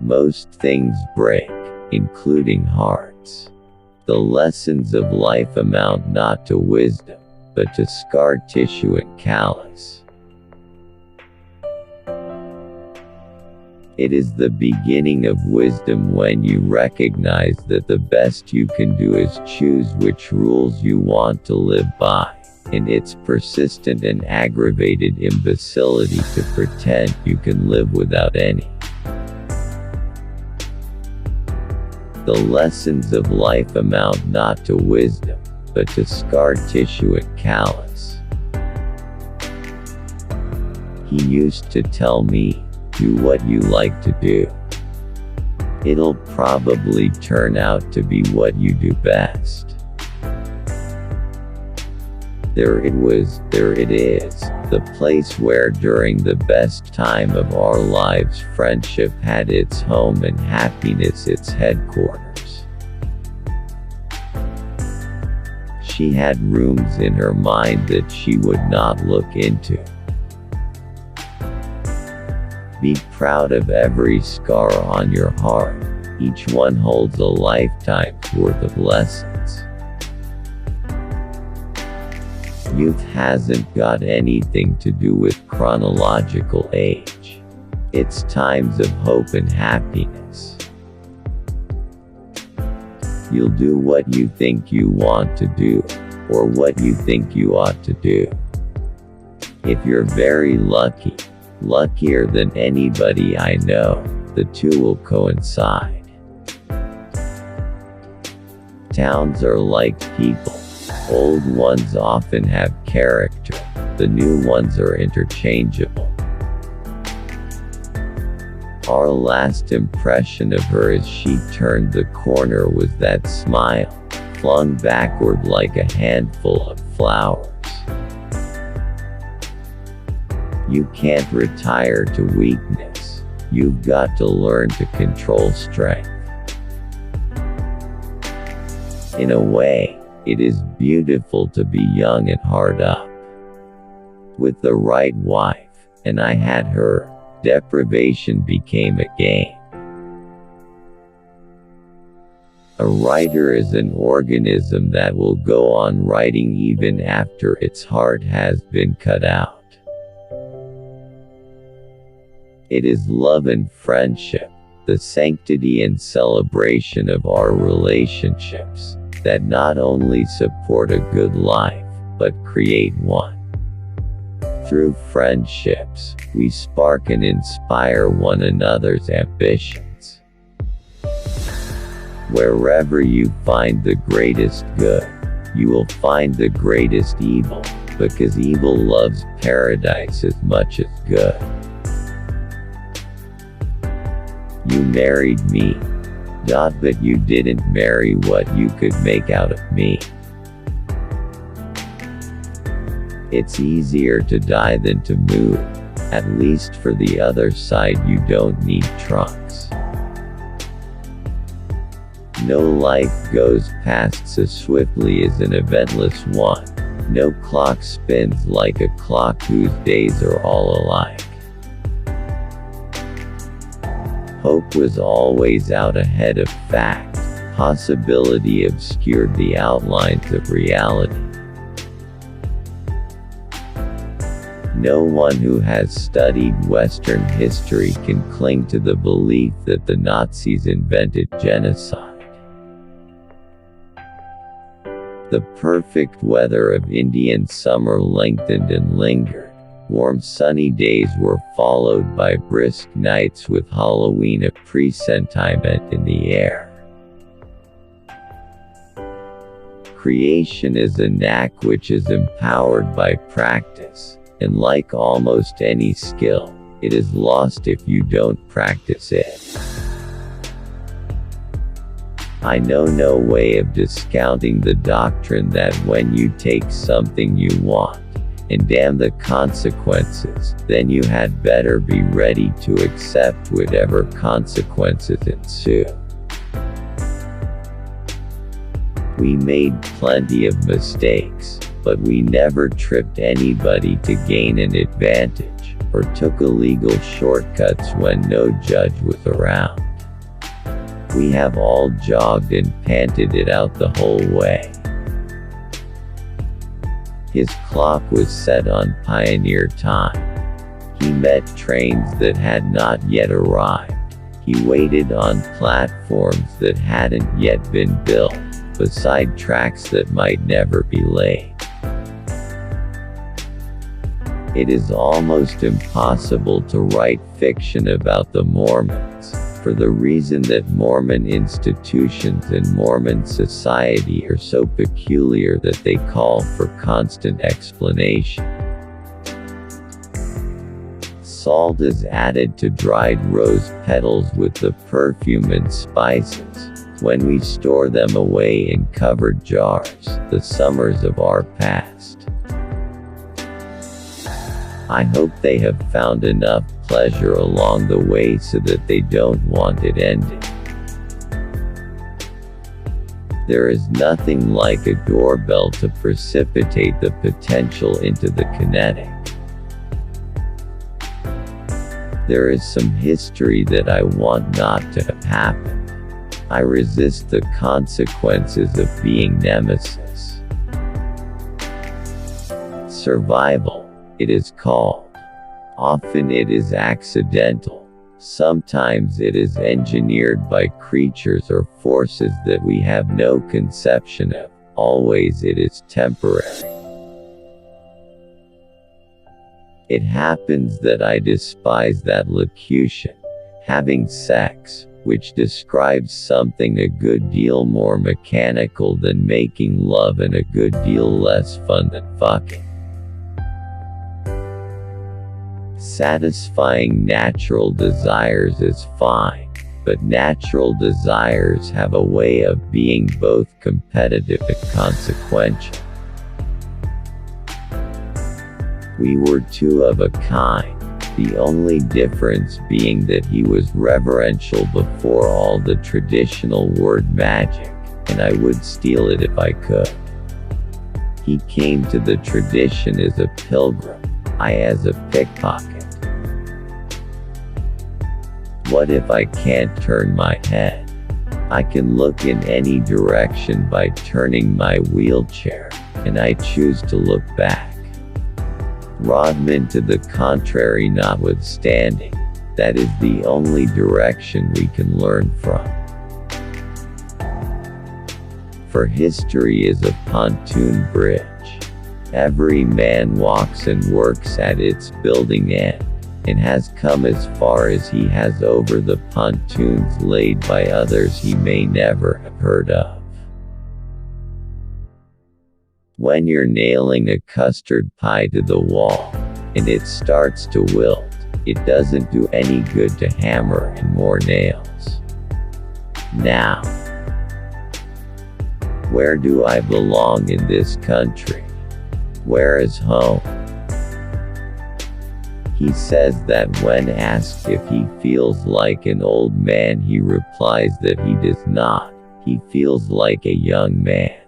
Most things break, including hearts. The lessons of life amount not to wisdom, but to scar tissue and callus. It is the beginning of wisdom when you recognize that the best you can do is choose which rules you want to live by, and its persistent and aggravated imbecility to pretend you can live without any. The lessons of life amount not to wisdom, but to scar tissue and callus. He used to tell me, do what you like to do. It'll probably turn out to be what you do best. There it is, the place where during the best time of our lives friendship had its home and happiness its headquarters. She had rooms in her mind that she would not look into. Be proud of every scar on your heart, each one holds a lifetime's worth of lessons. Youth hasn't got anything to do with chronological age. It's times of hope and happiness. You'll do what you think you want to do, or what you think you ought to do. If you're very lucky, luckier than anybody I know, the two will coincide. Towns are like people. Old ones often have character, the new ones are interchangeable. Our last impression of her as she turned the corner was that smile, flung backward like a handful of flowers. You can't retire to weakness, you've got to learn to control strength. In a way, it is beautiful to be young and hard up. With the right wife, and I had her, deprivation became a game. A writer is an organism that will go on writing even after its heart has been cut out. It is love and friendship, the sanctity and celebration of our relationships, that not only support a good life, but create one. Through friendships, we spark and inspire one another's ambitions. Wherever you find the greatest good, you will find the greatest evil, because evil loves paradise as much as good. You married me, but you didn't marry what you could make out of me. It's easier to die than to move, at least for the other side you don't need trunks. No life goes past so swiftly as an eventless one, no clock spins like a clock whose days are all alike. Hope was always out ahead of fact, possibility obscured the outlines of reality. No one who has studied Western history can cling to the belief that the Nazis invented genocide. The perfect weather of Indian summer lengthened and lingered. Warm sunny days were followed by brisk nights with Halloween a presentiment in the air. Creation is a knack which is empowered by practice, and like almost any skill, it is lost if you don't practice it. I know no way of discounting the doctrine that when you take something you want, and damn the consequences, then you had better be ready to accept whatever consequences ensue. We made plenty of mistakes, but we never tripped anybody to gain an advantage, or took illegal shortcuts when no judge was around. We have all jogged and panted it out the whole way. His clock was set on pioneer time. He met trains that had not yet arrived. He waited on platforms that hadn't yet been built, beside tracks that might never be laid. It is almost impossible to write fiction about the Mormons, for the reason that Mormon institutions and Mormon society are so peculiar that they call for constant explanation. Salt is added to dried rose petals with the perfume and spices, when we store them away in covered jars, the summers of our past. I hope they have found enough pleasure along the way so that they don't want it ending. There is nothing like a doorbell to precipitate the potential into the kinetic. There is some history that I want not to have happened. I resist the consequences of being nemesis. Survival, it is called. Often it is accidental. Sometimes it is engineered by creatures or forces that we have no conception of. Always it is temporary. It happens that I despise that locution, having sex, which describes something a good deal more mechanical than making love and a good deal less fun than fucking. Satisfying natural desires is fine, but natural desires have a way of being both competitive and consequential. We were two of a kind, the only difference being that he was reverential before all the traditional word magic, and I would steal it if I could. He came to the tradition as a pilgrim, I as a pickpocket. What if I can't turn my head? I can look in any direction by turning my wheelchair, and I choose to look back. Rodman to the contrary notwithstanding, that is the only direction we can learn from. For history is a pontoon bridge. Every man walks and works at its building end, and has come as far as he has over the pontoons laid by others he may never have heard of. When you're nailing a custard pie to the wall, and it starts to wilt, it doesn't do any good to hammer in more nails. Now, where do I belong in this country? Where is home? He says that when asked if he feels like an old man, he replies that he does not, he feels like a young man.